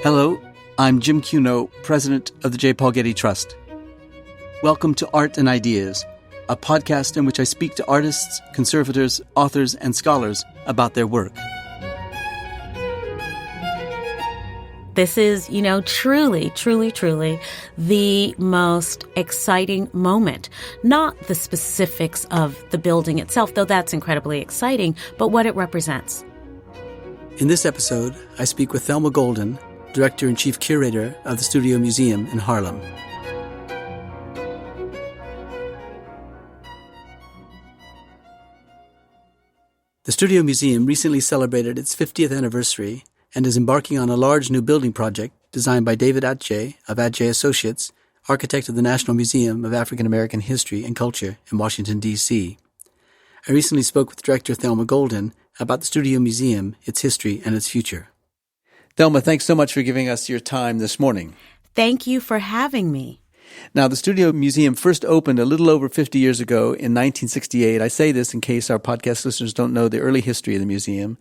Hello, I'm Jim Cuno, president of the J. Paul Getty Trust. Welcome to Art and Ideas, a podcast in which I speak to artists, conservators, authors, and scholars about their work. This is, truly the most exciting moment. Not the specifics of the building itself, though that's incredibly exciting, but what it represents. In this episode, I speak with Thelma Golden, Director and Chief Curator of the Studio Museum in Harlem. The Studio Museum recently celebrated its 50th anniversary and is embarking on a large new building project designed by David Adjaye of Adjaye Associates, architect of the National Museum of African American History and Culture in Washington, D.C. I recently spoke with Director Thelma Golden about the Studio Museum, its history, and its future. Thelma, thanks so much for giving us your time this morning. Thank you for having me. Now, the Studio Museum first opened a little over 50 years ago in 1968. I say this in case our podcast listeners don't know the early history of the museum.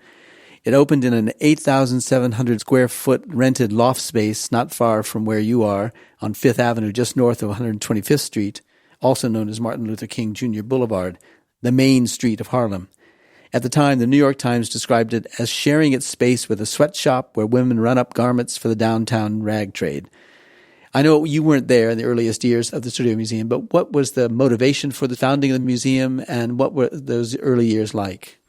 It opened in an 8,700 square foot rented loft space not far from where you are on Fifth Avenue, just north of 125th Street, also known as Martin Luther King Jr. Boulevard, the main street of Harlem. At the time, the New York Times described it as sharing its space with a sweatshop where women run up garments for the downtown rag trade. I know you weren't there in the earliest years of the Studio Museum, but what was the motivation for the founding of the museum, and what were those early years like?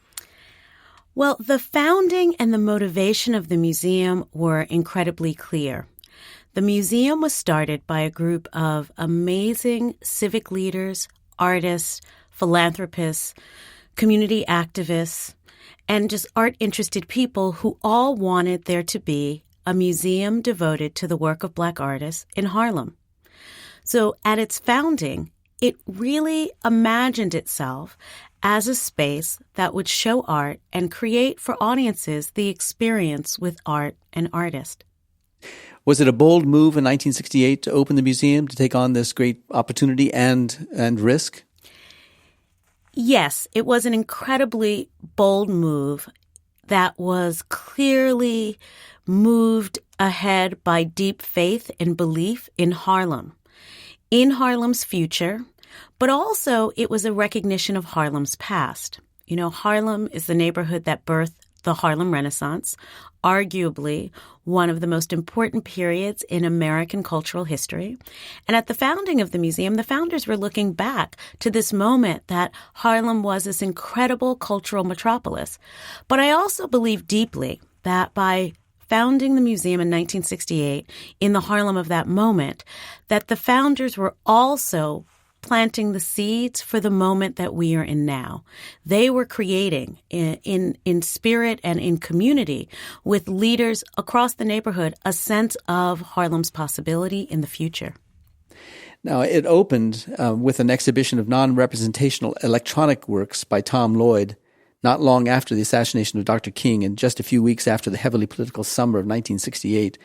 Well, the founding and the motivation of the museum were incredibly clear. The museum was started by a group of amazing civic leaders, artists, philanthropists, community activists, and just art-interested people who all wanted there to be a museum devoted to the work of Black artists in Harlem. So at its founding, it really imagined itself as a space that would show art and create for audiences the experience with art and artists. Was it a bold move in 1968 to open the museum, to take on this great opportunity and risk? Yes, it was an incredibly bold move that was clearly moved ahead by deep faith and belief in Harlem, in Harlem's future, but also it was a recognition of Harlem's past. Harlem is the neighborhood that birthed the Harlem Renaissance, arguably one of the most important periods in American cultural history. And at the founding of the museum, the founders were looking back to this moment that Harlem was this incredible cultural metropolis. But I also believe deeply that by founding the museum in 1968, in the Harlem of that moment, that the founders were also planting the seeds for the moment that we are in now. They were creating in spirit and in community with leaders across the neighborhood a sense of Harlem's possibility in the future. Now, it opened with an exhibition of non-representational electronic works by Tom Lloyd not long after the assassination of Dr. King and just a few weeks after the heavily political summer of 1968.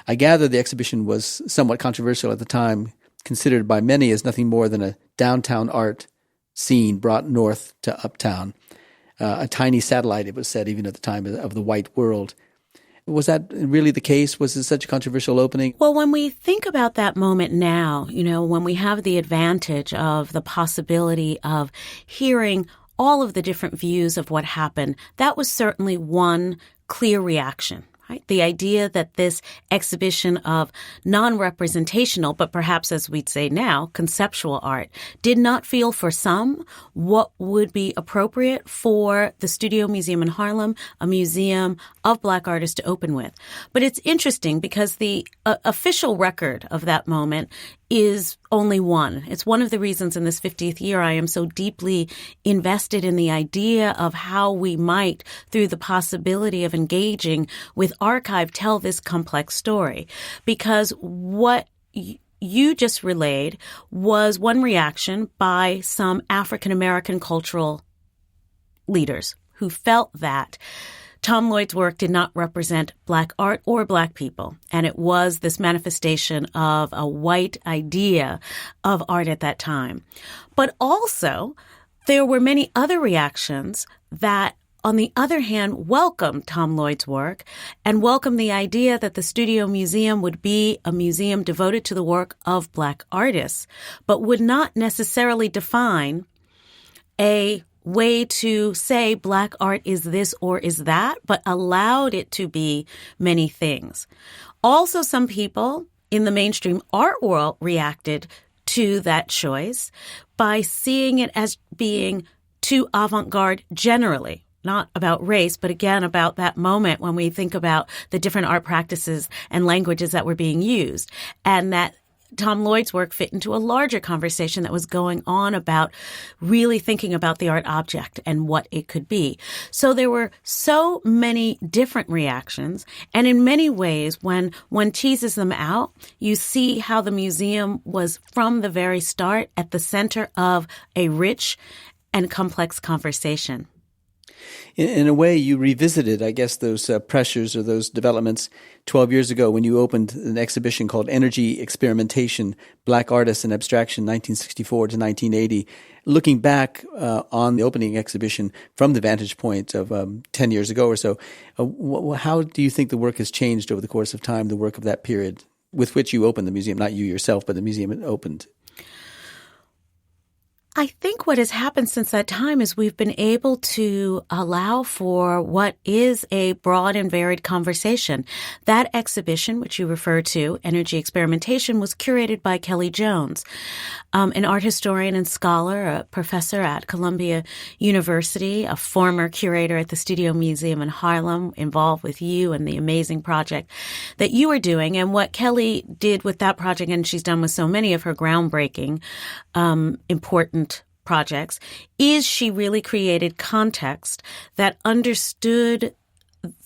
I gather the exhibition was somewhat controversial at the time, considered by many as nothing more than a downtown art scene brought north to uptown. A tiny satellite, it was said, even at the time, of the white world. Was that really the case? Was it such a controversial opening? Well, when we think about that moment now, when we have the advantage of the possibility of hearing all of the different views of what happened, that was certainly one clear reaction. Right? The idea that this exhibition of non-representational, but perhaps as we'd say now, conceptual art, did not feel for some what would be appropriate for the Studio Museum in Harlem, a museum of Black artists to open with. But it's interesting because the official record of that moment is only one. It's one of the reasons in this 50th year I am so deeply invested in the idea of how we might, through the possibility of engaging with archive, tell this complex story. Because what you just relayed was one reaction by some African American cultural leaders who felt that Tom Lloyd's work did not represent Black art or Black people, and it was this manifestation of a white idea of art at that time. But also, there were many other reactions that on the other hand, welcomed Tom Lloyd's work and welcomed the idea that the Studio Museum would be a museum devoted to the work of Black artists, but would not necessarily define a way to say Black art is this or is that, but allowed it to be many things. Also, some people in the mainstream art world reacted to that choice by seeing it as being too avant-garde generally, not about race, but again about that moment when we think about the different art practices and languages that were being used, and that Tom Lloyd's work fit into a larger conversation that was going on about really thinking about the art object and what it could be. So there were so many different reactions, and in many ways, when one teases them out, you see how the museum was from the very start at the center of a rich and complex conversation. In a way, you revisited, I guess, those pressures or those developments 12 years ago when you opened an exhibition called Energy Experimentation, Black Artists and Abstraction, 1964 to 1980. Looking back on the opening exhibition from the vantage point of 10 years ago or so, how do you think the work has changed over the course of time, the work of that period with which you opened the museum? Not you yourself, but the museum it opened. I think what has happened since that time is we've been able to allow for what is a broad and varied conversation. That exhibition, which you refer to, Energy Experimentation, was curated by Kelly Jones, an art historian and scholar, a professor at Columbia University, a former curator at the Studio Museum in Harlem, involved with you and the amazing project that you are doing. And what Kelly did with that project, and she's done with so many of her groundbreaking, important projects, is she really created context that understood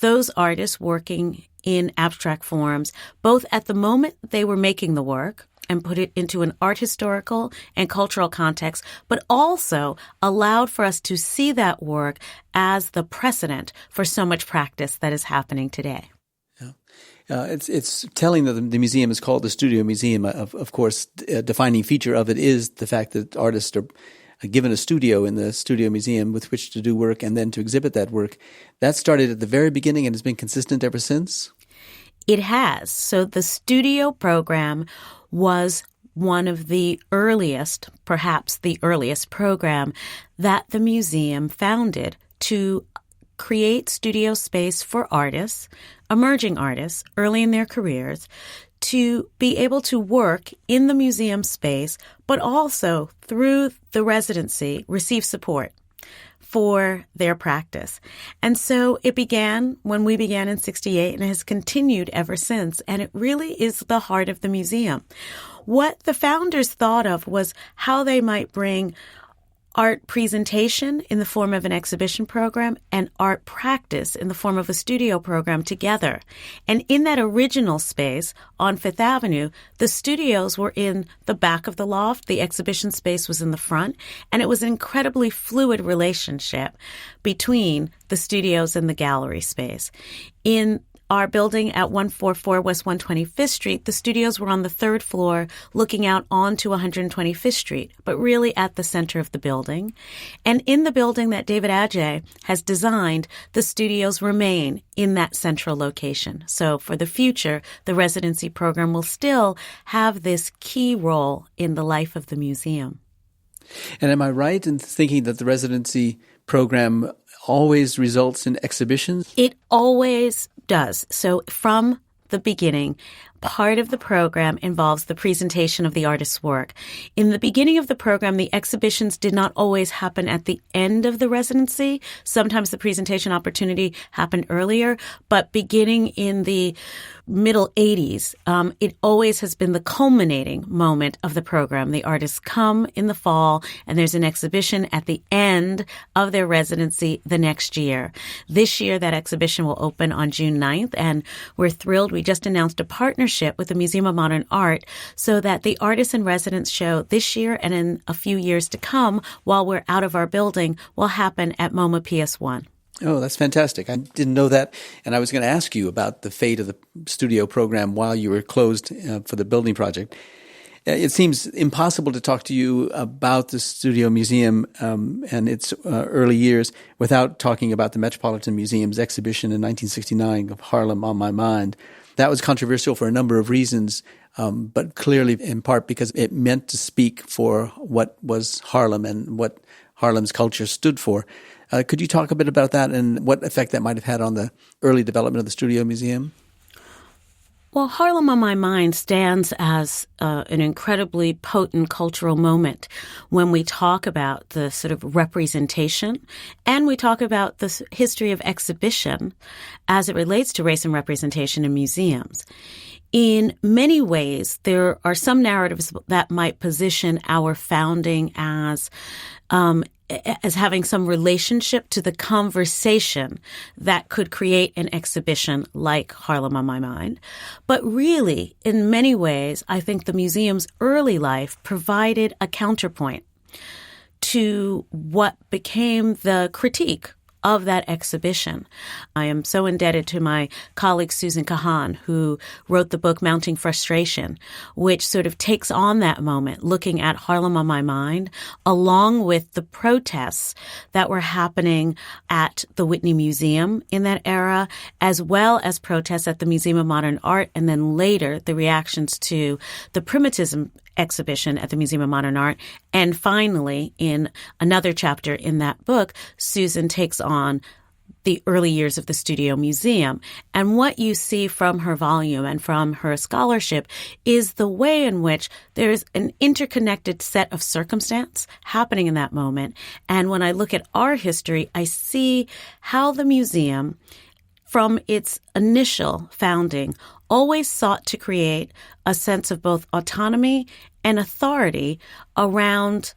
those artists working in abstract forms, both at the moment they were making the work and put it into an art historical and cultural context, but also allowed for us to see that work as the precedent for so much practice that is happening today. It's telling that the museum is called the Studio Museum. Of course, a defining feature of it is the fact that artists are given a studio in the Studio Museum with which to do work and then to exhibit that work. That started at the very beginning and has been consistent ever since? It has. So the studio program was one of the earliest, perhaps the earliest program that the museum founded to create studio space for artists, emerging artists, early in their careers, to be able to work in the museum space, but also through the residency receive support for their practice. And so it began when we began in 1968 and has continued ever since. And it really is the heart of the museum. What the founders thought of was how they might bring art presentation in the form of an exhibition program and art practice in the form of a studio program together. And in that original space on Fifth Avenue, the studios were in the back of the loft, the exhibition space was in the front, and it was an incredibly fluid relationship between the studios and the gallery space. In our building at 144 West 125th Street, the studios were on the third floor looking out onto 125th Street, but really at the center of the building. And in the building that David Adjaye has designed, the studios remain in that central location. So for the future, the residency program will still have this key role in the life of the museum. And am I right in thinking that the residency program always results in exhibitions? It always does. So from the beginning, part of the program involves the presentation of the artist's work. In the beginning of the program, the exhibitions did not always happen at the end of the residency. Sometimes the presentation opportunity happened earlier, but beginning in the middle 80s, it always has been the culminating moment of the program. The artists come in the fall, and there's an exhibition at the end of their residency the next year. This year, that exhibition will open on June 9th, and we're thrilled. We just announced a partnership with the Museum of Modern Art so that the Artists in Residence show this year and in a few years to come, while we're out of our building, will happen at MoMA PS1. Oh, that's fantastic. I didn't know that. And I was going to ask you about the fate of the studio program while you were closed for the building project. It seems impossible to talk to you about the Studio Museum and its early years without talking about the Metropolitan Museum's exhibition in 1969 of Harlem on My Mind. That was controversial for a number of reasons, but clearly in part because it meant to speak for what was Harlem and what Harlem's culture stood for. Could you talk a bit about that and what effect that might have had on the early development of the Studio Museum? Well, Harlem on My Mind stands as an incredibly potent cultural moment when we talk about the sort of representation and we talk about the history of exhibition as it relates to race and representation in museums. In many ways, there are some narratives that might position our founding as having some relationship to the conversation that could create an exhibition like Harlem on My Mind. But really, in many ways, I think the museum's early life provided a counterpoint to what became the critique of that exhibition. I am so indebted to my colleague Susan Kahan, who wrote the book Mounting Frustration, which sort of takes on that moment, looking at Harlem on My Mind, along with the protests that were happening at the Whitney Museum in that era, as well as protests at the Museum of Modern Art, and then later the reactions to the Primitivism exhibition at the Museum of Modern Art. And finally, in another chapter in that book, Susan takes on the early years of the Studio Museum. And what you see from her volume and from her scholarship is the way in which there's an interconnected set of circumstance happening in that moment. And when I look at our history, I see how the museum, from its initial founding, always sought to create a sense of both autonomy and authority around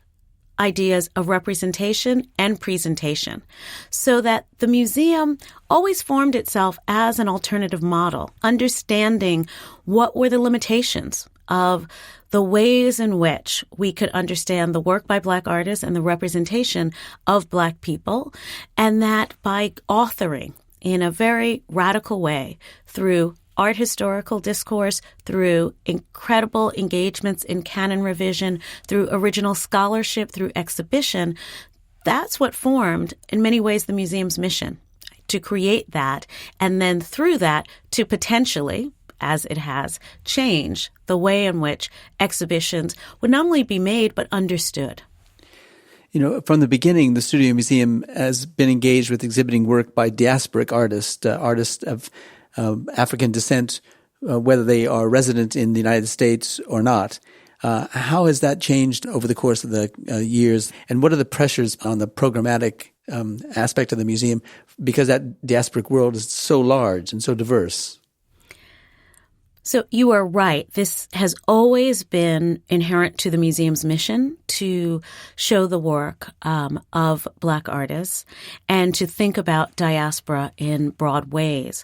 ideas of representation and presentation, so that the museum always formed itself as an alternative model, understanding what were the limitations of the ways in which we could understand the work by Black artists and the representation of Black people, and that by authoring in a very radical way through art historical discourse, through incredible engagements in canon revision, through original scholarship, through exhibition, that's what formed, in many ways, the museum's mission, to create that, and then through that to potentially, as it has, change the way in which exhibitions would not only be made but understood. You know, from the beginning, the Studio Museum has been engaged with exhibiting work by diasporic artists, artists of African descent, whether they are resident in the United States or not. How has that changed over the course of the years? And what are the pressures on the programmatic aspect of the museum? Because that diasporic world is so large and so diverse. So you are right. This has always been inherent to the museum's mission to show the work of Black artists and to think about diaspora in broad ways.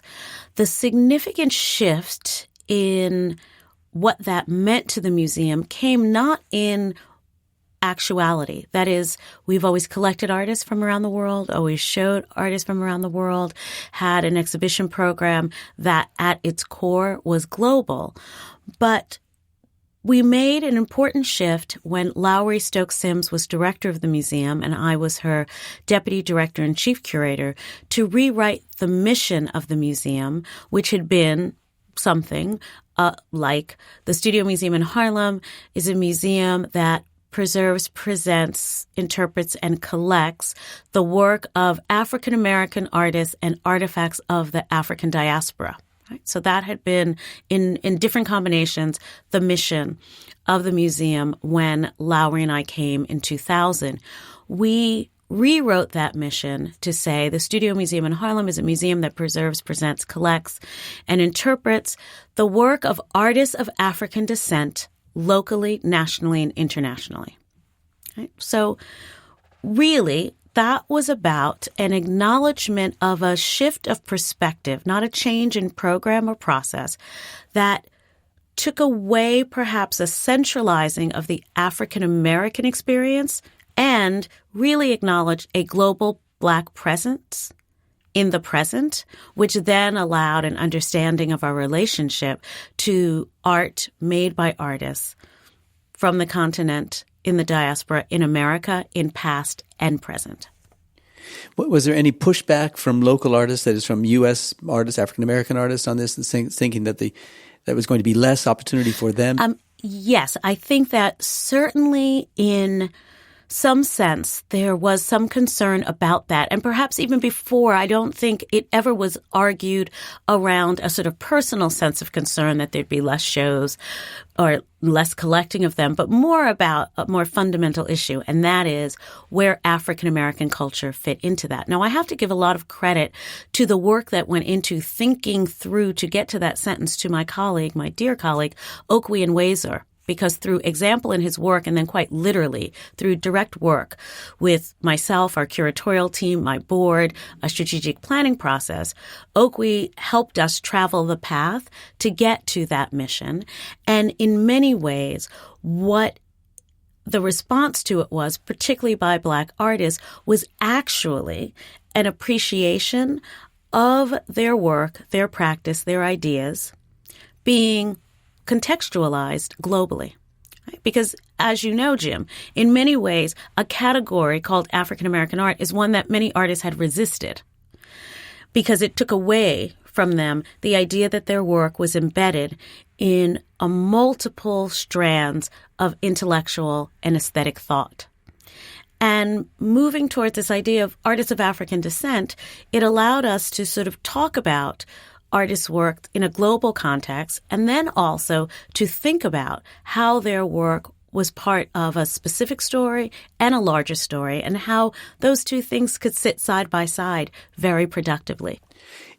The significant shift in what that meant to the museum came not in actuality. That is, we've always collected artists from around the world, always showed artists from around the world, had an exhibition program that at its core was global. But we made an important shift when Lowry Stokes Sims was director of the museum and I was her deputy director and chief curator to rewrite the mission of the museum, which had been something like the Studio Museum in Harlem is a museum that preserves, presents, interprets, and collects the work of African-American artists and artifacts of the African diaspora. Right? So that had been, in different combinations, the mission of the museum when Lowry and I came in 2000. We rewrote that mission to say the Studio Museum in Harlem is a museum that preserves, presents, collects, and interprets the work of artists of African descent locally, nationally, and internationally. Right? So really, that was about an acknowledgement of a shift of perspective, not a change in program or process, that took away perhaps a centralizing of the African American experience and really acknowledged a global Black presence in the present, which then allowed an understanding of our relationship to art made by artists from the continent in the diaspora in America in past and present. Was there any pushback from local artists, that is from U.S. artists, African-American artists on this, thinking that that was going to be less opportunity for them? Yes, I think that certainly in some sense there was some concern about that. And perhaps even before, I don't think it ever was argued around a sort of personal sense of concern that there'd be less shows or less collecting of them, but more about a more fundamental issue, and that is where African-American culture fit into that. Now, I have to give a lot of credit to the work that went into thinking through to get to that sentence to my colleague, my dear colleague, Okwe Nwezu, because through example in his work and then quite literally through direct work with myself, our curatorial team, my board, a strategic planning process, Okwe helped us travel the path to get to that mission. And in many ways, what the response to it was, particularly by Black artists, was actually an appreciation of their work, their practice, their ideas being contextualized globally. Right? Because, as you know, Jim, in many ways, a category called African American art is one that many artists had resisted because it took away from them the idea that their work was embedded in a multiple strands of intellectual and aesthetic thought. And moving towards this idea of artists of African descent, it allowed us to sort of talk about artists' work in a global context, and then also to think about how their work was part of a specific story and a larger story, and how those two things could sit side by side very productively.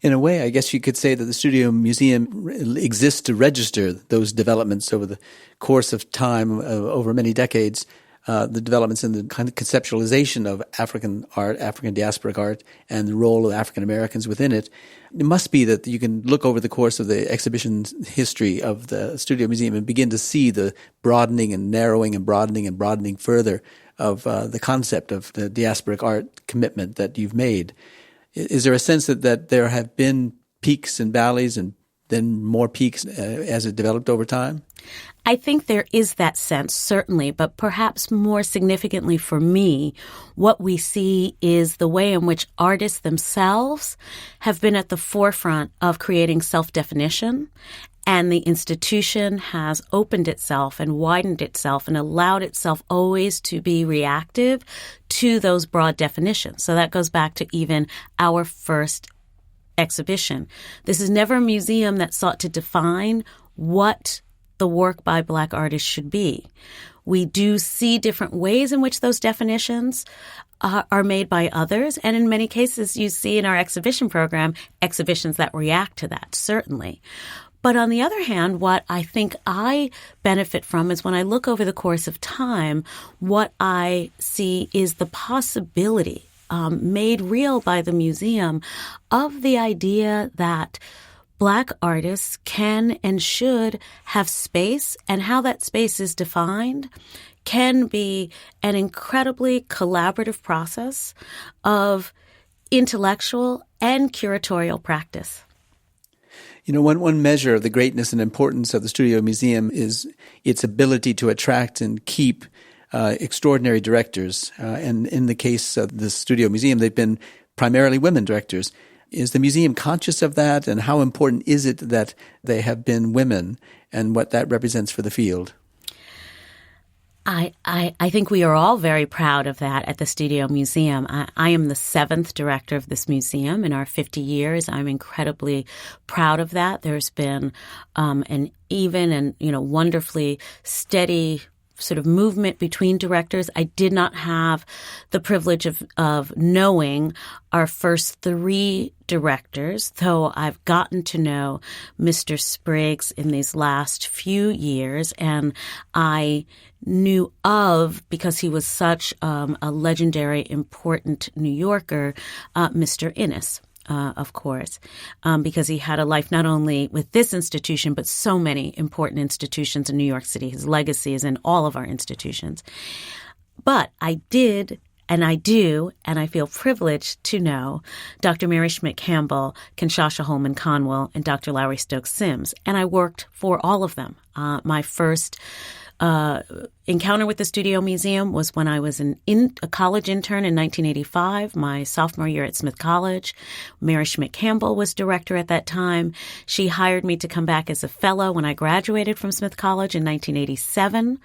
In a way, I guess you could say that the Studio Museum exists to register those developments over the course of time, over many decades, the developments in the kind of conceptualization of African art, African diasporic art, and the role of African Americans within it. It must be that you can look over the course of the exhibition history of the Studio Museum and begin to see the broadening and narrowing and broadening further of the concept of the diasporic art commitment that you've made. Is there a sense that there have been peaks and valleys and then more peaks as it developed over time? I think there is that sense, certainly, but perhaps more significantly for me, what we see is the way in which artists themselves have been at the forefront of creating self-definition, and the institution has opened itself and widened itself and allowed itself always to be reactive to those broad definitions. So that goes back to even our first exhibition. This is never a museum that sought to define what the work by Black artists should be. We do see different ways in which those definitions are made by others. And in many cases, you see in our exhibition program, exhibitions that react to that, certainly. But on the other hand, what I think I benefit from is when I look over the course of time, what I see is the possibility made real by the museum of the idea that Black artists can and should have space, and how that space is defined can be an incredibly collaborative process of intellectual and curatorial practice. You know, one measure of the greatness and importance of the Studio Museum is its ability to attract and keep extraordinary directors. And in the case of the Studio Museum, they've been primarily women directors. Is the museum conscious of that, and how important is it that they have been women, and what that represents for the field? I think we are all very proud of that at the Studio Museum. I am the 7th director of this museum in our 50 years. I'm incredibly proud of that. There's been an even and wonderfully steady sort of movement between directors. I did not have the privilege of knowing our first 3 directors, though I've gotten to know Mr. Spriggs in these last few years, and I knew of, because he was such a legendary, important New Yorker, Mr. Innes. Of course, because he had a life not only with this institution, but so many important institutions in New York City. His legacy is in all of our institutions. But I did, and I do, and I feel privileged to know Dr. Mary Schmidt-Campbell, Kinshasa Holman Conwell, and Dr. Lowry Stokes Sims. And I worked for all of them My first encounter with the Studio Museum was when I was a college intern in 1985, my sophomore year at Smith College. Mary Schmidt-Campbell was director at that time. She hired me to come back as a fellow when I graduated from Smith College in 1987.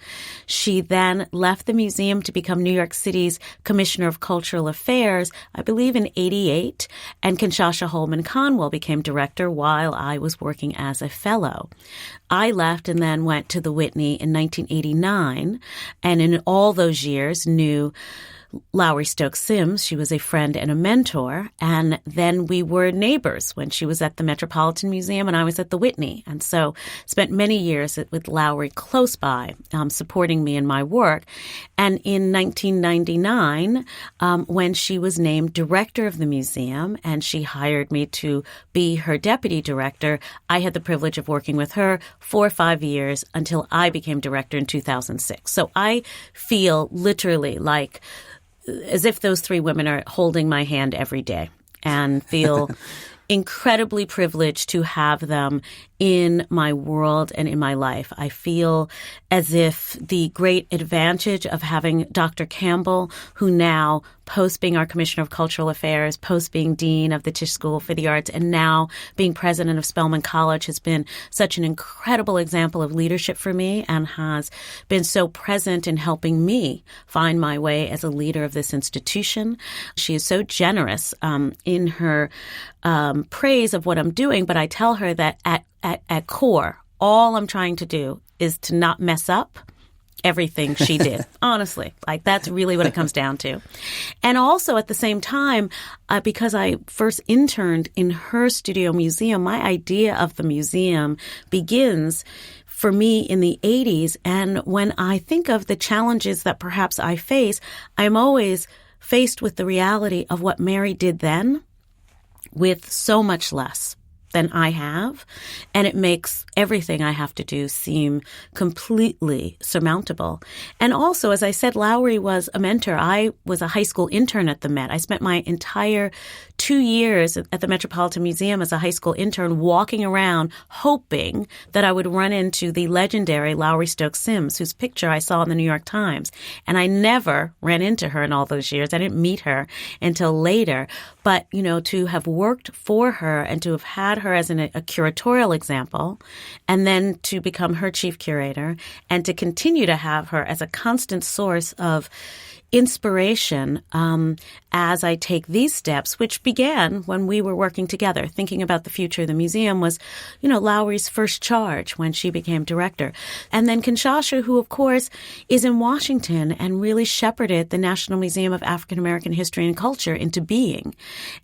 She then left the museum to become New York City's Commissioner of Cultural Affairs, I believe in 88, and Kinshasa Holman Conwell became director while I was working as a fellow. I left and then went to the Whitney in 1989, and in all those years knew Lowry Stokes Sims. She was a friend and a mentor. And then we were neighbors when she was at the Metropolitan Museum and I was at the Whitney. And so spent many years with Lowry close by, supporting me in my work. And in 1999, when she was named director of the museum and she hired me to be her deputy director, I had the privilege of working with her for 5 years until I became director in 2006. So I feel literally like as if those three women are holding my hand every day and feel incredibly privileged to have them in my world and in my life. I feel as if the great advantage of having Dr. Campbell, who now, post being our Commissioner of Cultural Affairs, post being Dean of the Tisch School for the Arts, and now being President of Spelman College, has been such an incredible example of leadership for me and has been so present in helping me find my way as a leader of this institution. She is so generous in her praise of what I'm doing, but I tell her that at core, all I'm trying to do is to not mess up everything she did. Honestly, like that's really what it comes down to. And also at the same time, because I first interned in her studio museum, my idea of the museum begins for me in the 80s. And when I think of the challenges that perhaps I face, I'm always faced with the reality of what Mary did then with so much less than I have, and it makes everything I have to do seem completely surmountable. And also, as I said, Lowry was a mentor. I was a high school intern at the Met. I spent my entire 2 years at the Metropolitan Museum as a high school intern walking around hoping that I would run into the legendary Lowry Stokes Sims, whose picture I saw in the New York Times. And I never ran into her in all those years. I didn't meet her until later. But, you know, to have worked for her and to have had her as a curatorial example, and then to become her chief curator, and to continue to have her as a constant source of inspiration as I take these steps, which began when we were working together. Thinking about the future of the museum was, you know, Lowry's first charge when she became director. And then Kinshasa, who, of course, is in Washington and really shepherded the National Museum of African American History and Culture into being.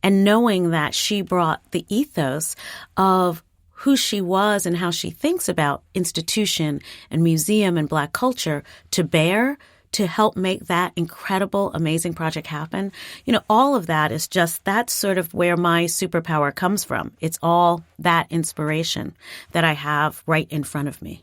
And knowing that she brought the ethos of who she was and how she thinks about institution and museum and Black culture to bear, to help make that incredible, amazing project happen. You know, all of that is just, that's sort of where my superpower comes from. It's all that inspiration that I have right in front of me.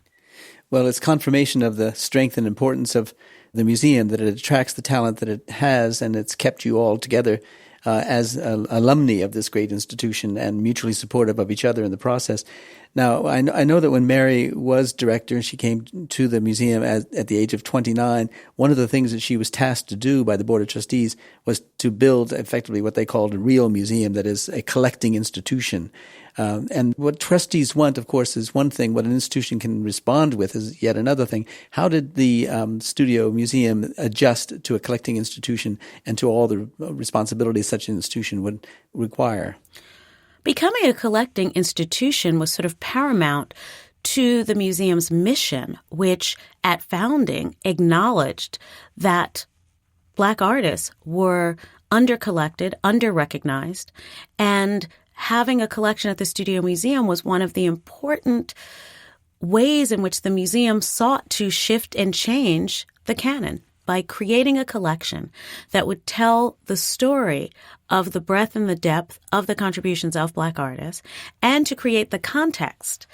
Well, it's confirmation of the strength and importance of the museum, that it attracts the talent that it has, and it's kept you all together as alumni of this great institution and mutually supportive of each other in the process. Now, I know that when Mary was director and she came to the museum at the age of 29, one of the things that she was tasked to do by the Board of Trustees was to build effectively what they called a real museum, that is a collecting institution. And what trustees want, of course, is one thing. What an institution can respond with is yet another thing. How did the Studio Museum adjust to a collecting institution and to all the responsibilities such an institution would require? Becoming a collecting institution was sort of paramount to the museum's mission, which at founding acknowledged that Black artists were under-collected, under-recognized, and having a collection at the Studio Museum was one of the important ways in which the museum sought to shift and change the canon by creating a collection that would tell the story of the breadth and the depth of the contributions of Black artists, and to create the context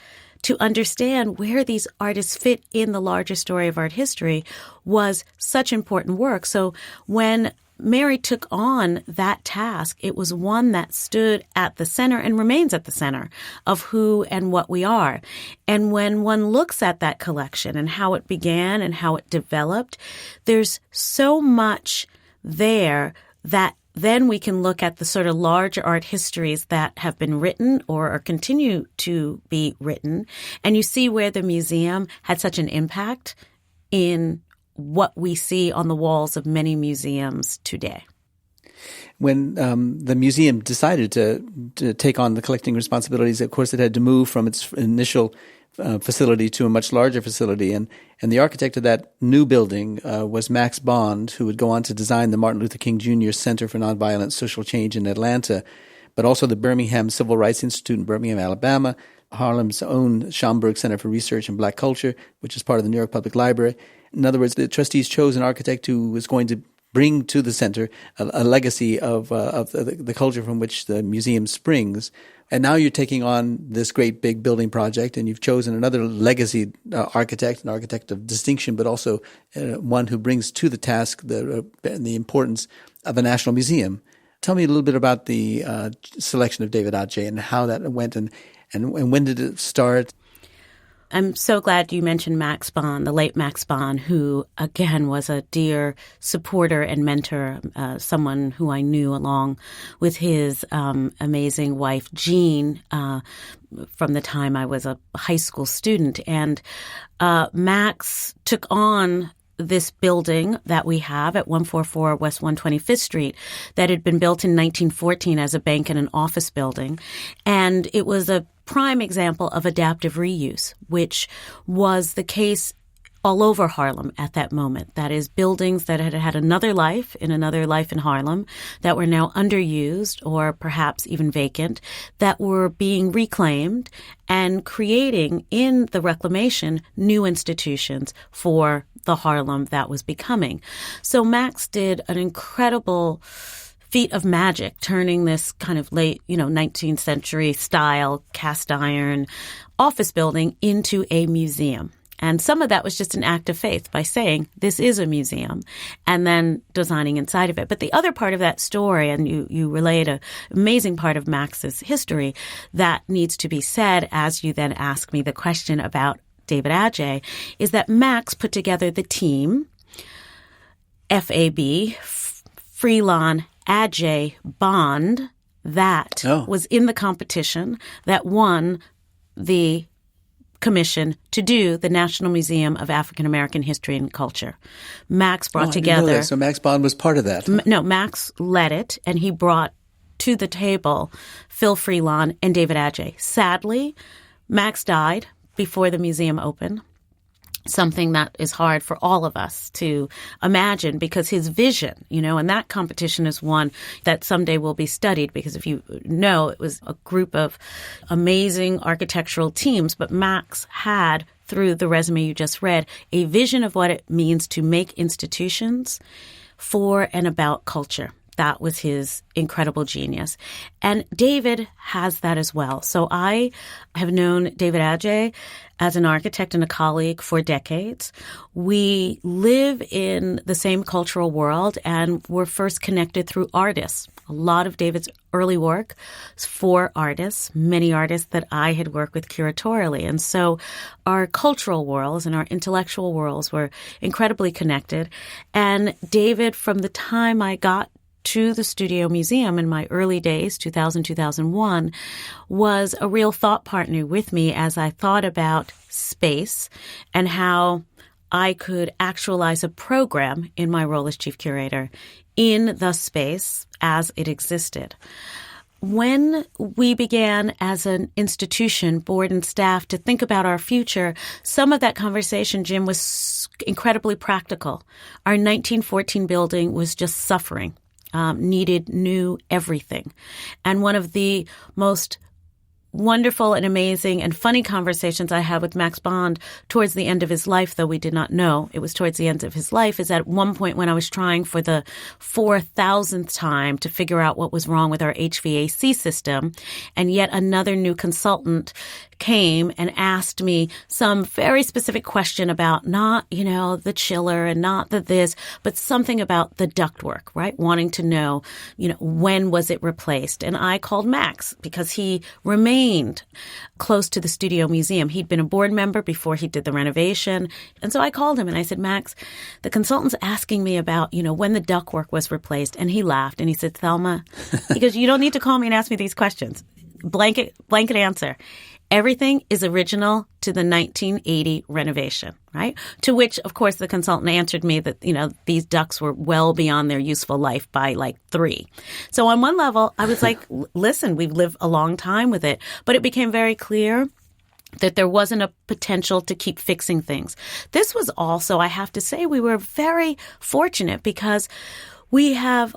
to understand where these artists fit in the larger story of art history was such important work. So when Mary took on that task. It was one that stood at the center and remains at the center of who and what we are. And when one looks at that collection and how it began and how it developed, there's so much there that then we can look at the sort of larger art histories that have been written or continue to be written. And you see where the museum had such an impact in what we see on the walls of many museums today. When the museum decided to take on the collecting responsibilities, of course, it had to move from its initial facility to a much larger facility. And the architect of that new building was Max Bond, who would go on to design the Martin Luther King Jr. Center for Nonviolent Social Change in Atlanta, but also the Birmingham Civil Rights Institute in Birmingham, Alabama, Harlem's own Schomburg Center for Research in Black Culture, which is part of the New York Public Library. In other words, the trustees chose an architect who was going to bring to the center a legacy of the culture from which the museum springs. And now you're taking on this great big building project, and you've chosen another legacy architect, an architect of distinction, but also one who brings to the task the importance of a national museum. Tell me a little bit about the selection of David Adjaye and how that went, and when did it start? I'm so glad you mentioned Max Bond, the late Max Bond, who, again, was a dear supporter and mentor, someone who I knew along with his amazing wife, Jean, from the time I was a high school student. And Max took on this building that we have at 144 West 125th Street that had been built in 1914 as a bank and an office building. And it was a prime example of adaptive reuse, which was the case all over Harlem at that moment. That is, buildings that had had another life in Harlem that were now underused or perhaps even vacant, that were being reclaimed and creating in the reclamation new institutions for the Harlem that was becoming. So Max did an incredible feat of magic, turning this kind of late, 19th century style cast iron office building into a museum. And some of that was just an act of faith by saying, this is a museum, and then designing inside of it. But the other part of that story, and you relayed an amazing part of Max's history that needs to be said as you then ask me the question about David Adjaye, is that Max put together the team, FAB, Freelon, Adjaye, Bond, that was in the competition that won the commission to do the National Museum of African American History and Culture. Max brought together. I didn't know that. So Max Bond was part of that. No, Max led it, and he brought to the table Phil Freelon and David Adjaye. Sadly, Max died before the museum opened. Something that is hard for all of us to imagine, because his vision, and that competition is one that someday will be studied, because if you know, it was a group of amazing architectural teams, but Max had, through the resume you just read, a vision of what it means to make institutions for and about culture. That was his incredible genius. And David has that as well. So I have known David Adjaye as an architect and a colleague for decades. We live in the same cultural world, and were first connected through artists. A lot of David's early work was for artists, many artists that I had worked with curatorially. And so our cultural worlds and our intellectual worlds were incredibly connected. And David, from the time I got to the Studio Museum in my early days, 2000, 2001, was a real thought partner with me as I thought about space and how I could actualize a program in my role as chief curator in the space as it existed. When we began as an institution, board and staff, to think about our future, some of that conversation, Jim, was incredibly practical. Our 1914 building was just suffering. Needed new everything. And one of the most wonderful and amazing and funny conversations I had with Max Bond towards the end of his life, though we did not know it was towards the end of his life, is at one point when I was trying for the 4,000th time to figure out what was wrong with our HVAC system, and yet another new consultant came and asked me some very specific question about not, the chiller and not the this, but something about the ductwork, right? Wanting to know, when was it replaced? And I called Max because he remained close to the Studio Museum. He'd been a board member before he did the renovation. And so I called him and I said, Max, the consultant's asking me about, when the ductwork was replaced. And he laughed and he said, Thelma, he goes, you don't need to call me and ask me these questions. Blanket answer. Everything is original to the 1980 renovation, right? To which, of course, the consultant answered me that, these ducts were well beyond their useful life by like 3. So on one level, I was like, listen, we've lived a long time with it. But it became very clear that there wasn't a potential to keep fixing things. This was also, I have to say, we were very fortunate because we have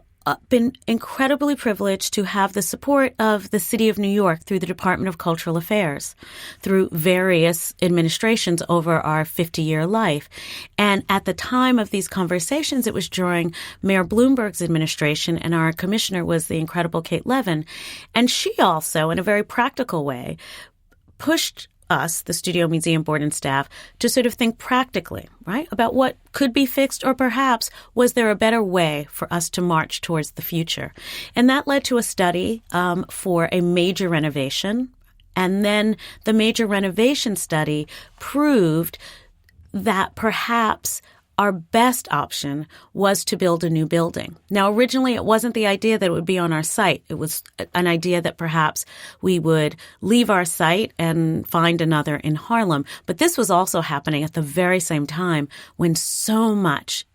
been incredibly privileged to have the support of the City of New York through the Department of Cultural Affairs, through various administrations over our 50-year life. And at the time of these conversations, it was during Mayor Bloomberg's administration, and our commissioner was the incredible Kate Levin. And she also, in a very practical way, pushed us, the Studio Museum Board and staff, to sort of think practically, right, about what could be fixed, or perhaps was there a better way for us to march towards the future. And that led to a study for a major renovation. And then the major renovation study proved that perhaps our best option was to build a new building. Now, originally, it wasn't the idea that it would be on our site. It was an idea that perhaps we would leave our site and find another in Harlem. But this was also happening at the very same time when so much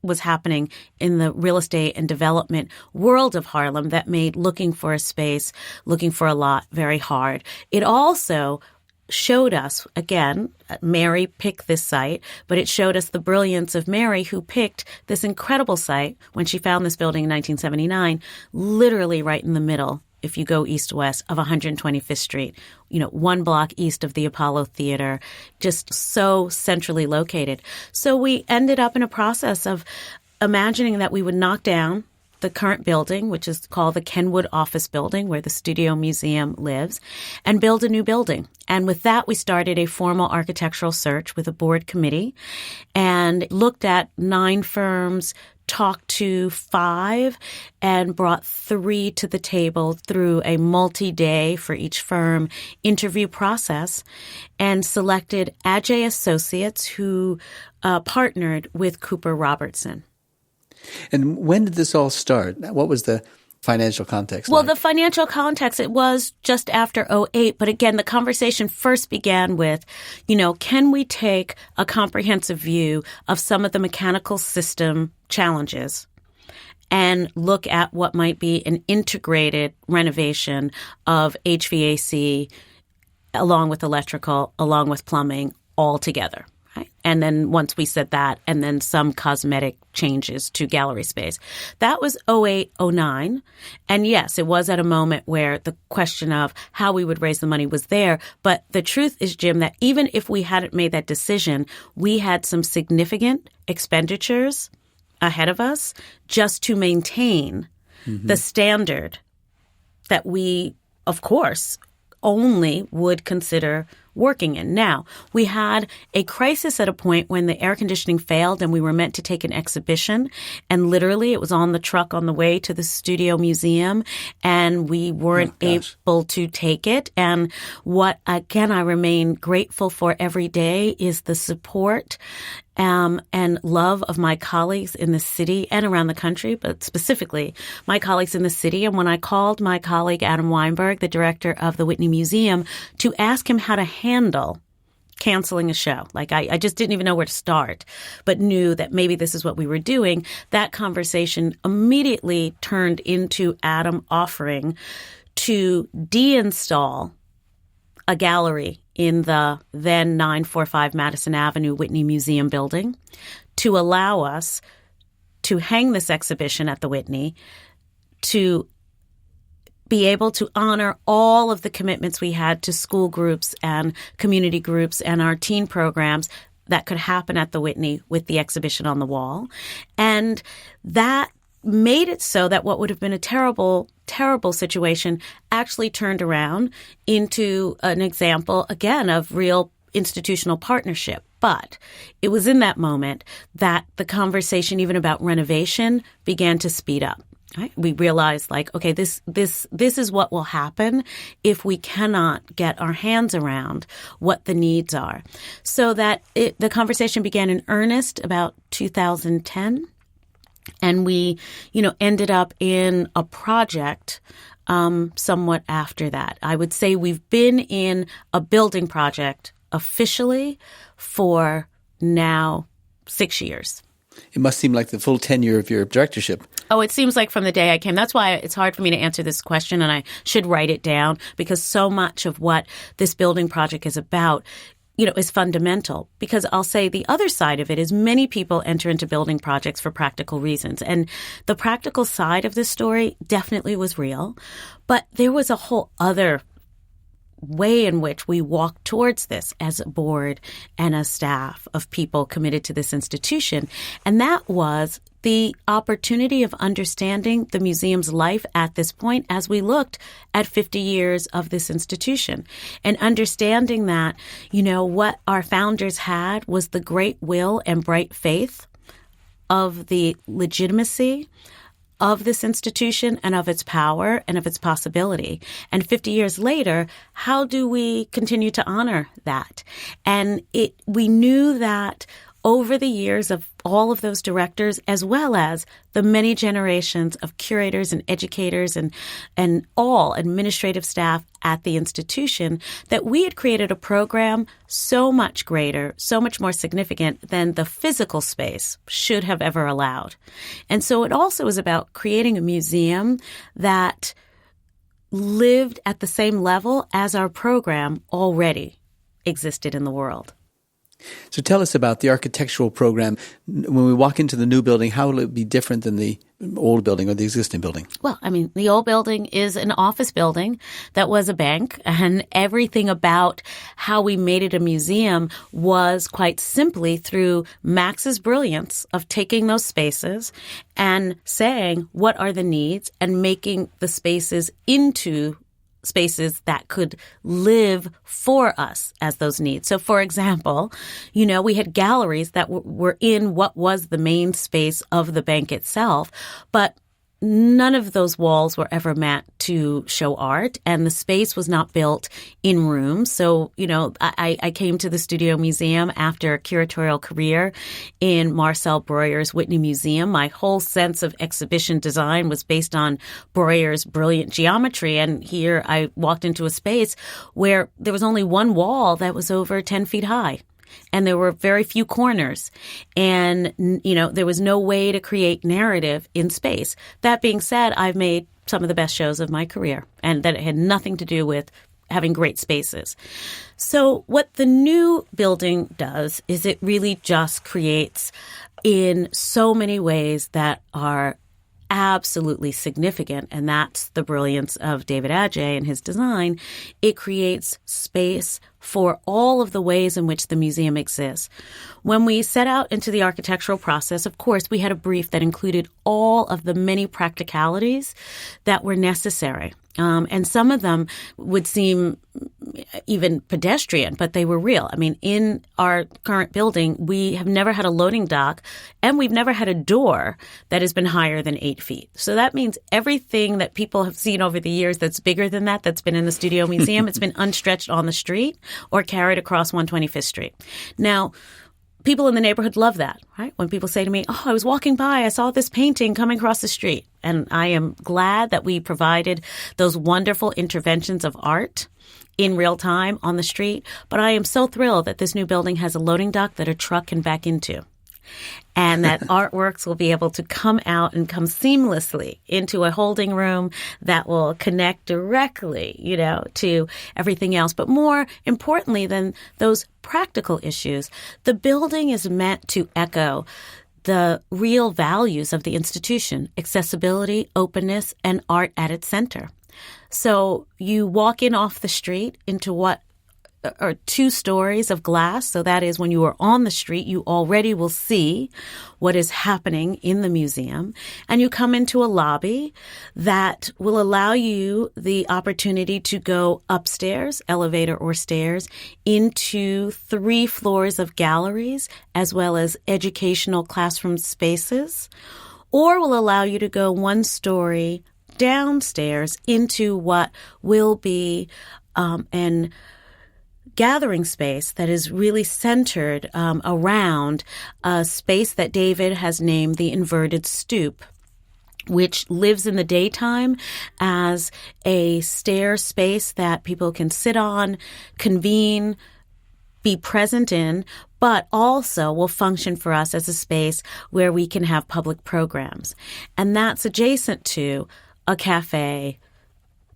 was happening in the real estate and development world of Harlem that made looking for a space, looking for a lot very hard. It also showed us, again, Mary picked this site, but it showed us the brilliance of Mary, who picked this incredible site when she found this building in 1979, literally right in the middle, if you go east-west, of 125th Street, 1 block east of the Apollo Theater, just so centrally located. So we ended up in a process of imagining that we would knock down the current building, which is called the Kenwood Office Building, where the Studio Museum lives, and build a new building. And with that, we started a formal architectural search with a board committee and looked at 9 firms, talked to 5, and brought 3 to the table through a multi-day for each firm interview process, and selected Adjaye Associates, who partnered with Cooper Robertson. And when did this all start? What was the financial context Well, like? the financial context, it was just after 2008. But again, the conversation first began with, can we take a comprehensive view of some of the mechanical system challenges and look at what might be an integrated renovation of HVAC along with electrical, along with plumbing, all together. Right? And then once we said that, and then some cosmetic changes to gallery space. That was 2008, 2009. And yes, it was at a moment where the question of how we would raise the money was there. But the truth is, Jim, that even if we hadn't made that decision, we had some significant expenditures ahead of us just to maintain the standard that we, of course, only would consider working in. Now, we had a crisis at a point when the air conditioning failed and we were meant to take an exhibition, and literally it was on the truck on the way to the Studio Museum, and we weren't able to take it. And what, again, I remain grateful for every day is the support and love of my colleagues in the city and around the country, but specifically my colleagues in the city. And when I called my colleague Adam Weinberg, the director of the Whitney Museum, to ask him how to handle canceling a show, like I just didn't even know where to start, but knew that maybe this is what we were doing, that conversation immediately turned into Adam offering to deinstall a gallery in the then 945 Madison Avenue Whitney Museum building to allow us to hang this exhibition at the Whitney, to be able to honor all of the commitments we had to school groups and community groups and our teen programs that could happen at the Whitney with the exhibition on the wall. And that made it so that what would have been a terrible, terrible situation actually turned around into an example, again, of real institutional partnership. But it was in that moment that the conversation, even about renovation, began to speed up. Right? We realized, like, okay, this is what will happen if we cannot get our hands around what the needs are. So that the conversation began in earnest about 2010. And we, ended up in a project somewhat after that. I would say we've been in a building project officially for now 6 years. It must seem like the full tenure of your directorship. Oh, it seems like from the day I came. That's why it's hard for me to answer this question, and I should write it down, because so much of what this building project is about is fundamental. Because I'll say the other side of it is many people enter into building projects for practical reasons. And the practical side of this story definitely was real. But there was a whole other way in which we walked towards this as a board and a staff of people committed to this institution. And that was the opportunity of understanding the museum's life at this point as we looked at 50 years of this institution, and understanding that, what our founders had was the great will and bright faith of the legitimacy of this institution and of its power and of its possibility. And 50 years later, how do we continue to honor that? And we knew that over the years of all of those directors, as well as the many generations of curators and educators and all administrative staff at the institution, that we had created a program so much greater, so much more significant than the physical space should have ever allowed. And so it also is about creating a museum that lived at the same level as our program already existed in the world. So tell us about the architectural program. When we walk into the new building, how will it be different than the old building or the existing building? Well, the old building is an office building that was a bank, and everything about how we made it a museum was quite simply through Max's brilliance of taking those spaces and saying, what are the needs, and making the spaces into spaces that could live for us as those needs. So, for example, we had galleries that were in what was the main space of the bank itself, but none of those walls were ever meant to show art, and the space was not built in rooms. So, I came to the Studio Museum after a curatorial career in Marcel Breuer's Whitney Museum. My whole sense of exhibition design was based on Breuer's brilliant geometry, and here I walked into a space where there was only one wall that was over 10 feet high. And there were very few corners, and, there was no way to create narrative in space. That being said, I've made some of the best shows of my career, and that it had nothing to do with having great spaces. So what the new building does is it really just creates, in so many ways that are absolutely significant, and that's the brilliance of David Adjaye and his design, it creates space for all of the ways in which the museum exists. When we set out into the architectural process, of course, we had a brief that included all of the many practicalities that were necessary. And some of them would seem even pedestrian, but they were real. In our current building, we have never had a loading dock, and we've never had a door that has been higher than 8 feet. So that means everything that people have seen over the years that's bigger than that's been in the Studio Museum, it's been unstretched on the street or carried across 125th Street. Now, people in the neighborhood love that, right? When people say to me, I was walking by, I saw this painting coming across the street. And I am glad that we provided those wonderful interventions of art in real time on the street. But I am so thrilled that this new building has a loading dock that a truck can back into, and that artworks will be able to come out and come seamlessly into a holding room that will connect directly, to everything else. But more importantly than those practical issues, the building is meant to echo the real values of the institution: accessibility, openness, and art at its center. So you walk in off the street into what or 2 stories of glass. So that is when you are on the street, you already will see what is happening in the museum. And you come into a lobby that will allow you the opportunity to go upstairs, elevator or stairs, into 3 floors of galleries, as well as educational classroom spaces, or will allow you to go 1 story downstairs into what will be an gathering space that is really centered around a space that David has named the inverted stoop, which lives in the daytime as a stair space that people can sit on, convene, be present in, but also will function for us as a space where we can have public programs. And that's adjacent to a cafe,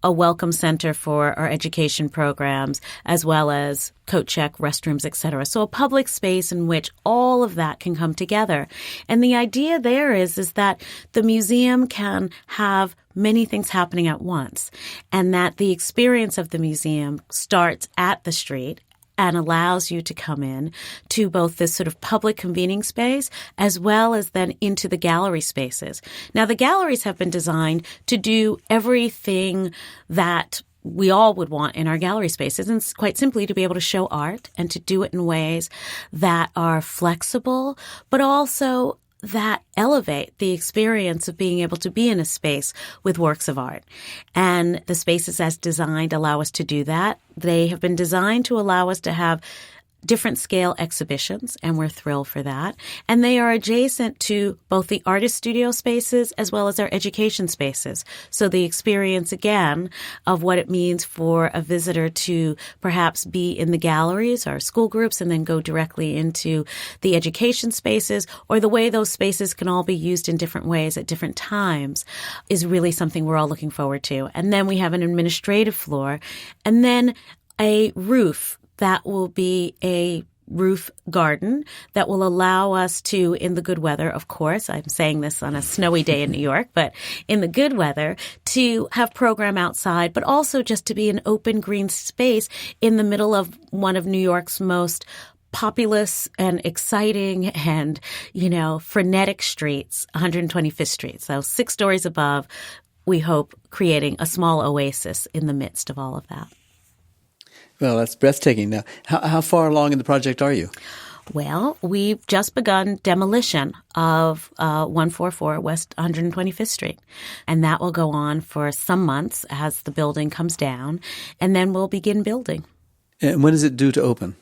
a welcome center for our education programs, as well as coat check, restrooms, etc. So a public space in which all of that can come together. And the idea there is that the museum can have many things happening at once, and that the experience of the museum starts at the street and allows you to come in to both this sort of public convening space as well as then into the gallery spaces. Now, the galleries have been designed to do everything that we all would want in our gallery spaces, and quite simply to be able to show art and to do it in ways that are flexible, but also that elevate the experience of being able to be in a space with works of art. And the spaces as designed allow us to do that. They have been designed to allow us to have different scale exhibitions, and we're thrilled for that. And they are adjacent to both the artist studio spaces as well as our education spaces. So the experience, again, of what it means for a visitor to perhaps be in the galleries or school groups and then go directly into the education spaces, or the way those spaces can all be used in different ways at different times, is really something we're all looking forward to. And then we have an administrative floor, and then a roof that will be a roof garden that will allow us to, in the good weather, of course, I'm saying this on a snowy day in New York, but in the good weather, to have program outside, but also just to be an open green space in the middle of one of New York's most populous and exciting and, frenetic streets, 125th Street. So 6 stories above, we hope creating a small oasis in the midst of all of that. Well, that's breathtaking. Now, how far along in the project are you? Well, we've just begun demolition of 144 West 125th Street. And that will go on for some months as the building comes down. And then we'll begin building. And when is it due to open?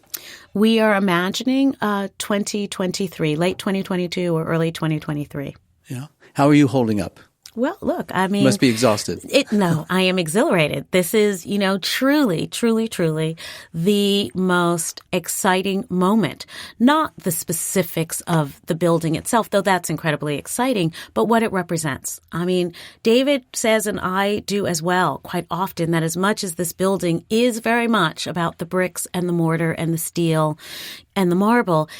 We are imagining 2023, late 2022 or early 2023. Yeah. How are you holding up? Well, look, I mean... Must be exhausted. No, I am exhilarated. This is, truly, truly, truly the most exciting moment. Not the specifics of the building itself, though that's incredibly exciting, but what it represents. I mean, David says, and I do as well, quite often, that as much as this building is very much about the bricks and the mortar and the steel and the marble,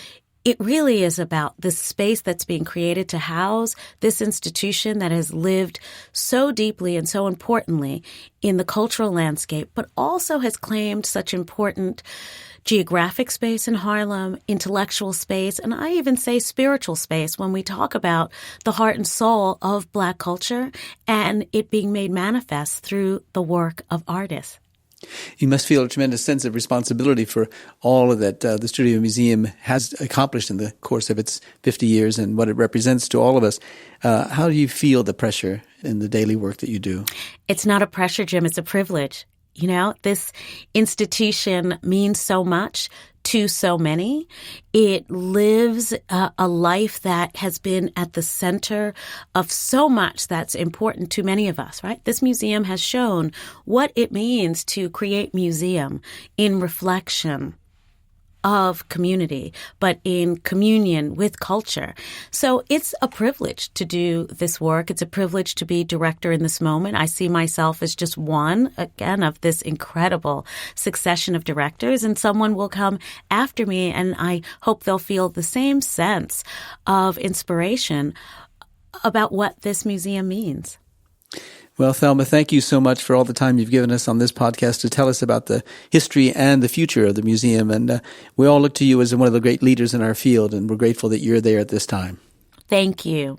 it really is about the space that's being created to house this institution that has lived so deeply and so importantly in the cultural landscape, but also has claimed such important geographic space in Harlem, intellectual space, and I even say spiritual space when we talk about the heart and soul of Black culture and it being made manifest through the work of artists. You must feel a tremendous sense of responsibility for all of that the Studio Museum has accomplished in the course of its 50 years and what it represents to all of us. How do you feel the pressure in the daily work that you do? It's not a pressure, Jim. It's a privilege. This institution means so much to so many. It lives a life that has been at the center of so much that's important to many of us, right? This museum has shown what it means to create museum in reflection of community, but in communion with culture. So it's a privilege to do this work. It's a privilege to be director in this moment. I see myself as just one, again, of this incredible succession of directors, and someone will come after me, and I hope they'll feel the same sense of inspiration about what this museum means. Well, Thelma, thank you so much for all the time you've given us on this podcast to tell us about the history and the future of the museum. And we all look to you as one of the great leaders in our field, and we're grateful that you're there at this time. Thank you.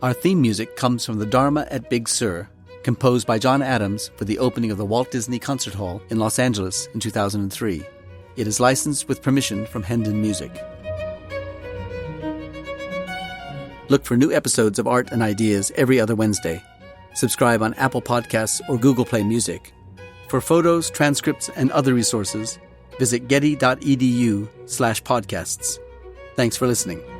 Our theme music comes from the Dharma at Big Sur, composed by John Adams for the opening of the Walt Disney Concert Hall in Los Angeles in 2003. It is licensed with permission from Hendon Music. Look for new episodes of Art and Ideas every other Wednesday. Subscribe on Apple Podcasts or Google Play Music. For photos, transcripts, and other resources, visit getty.edu/podcasts. Thanks for listening.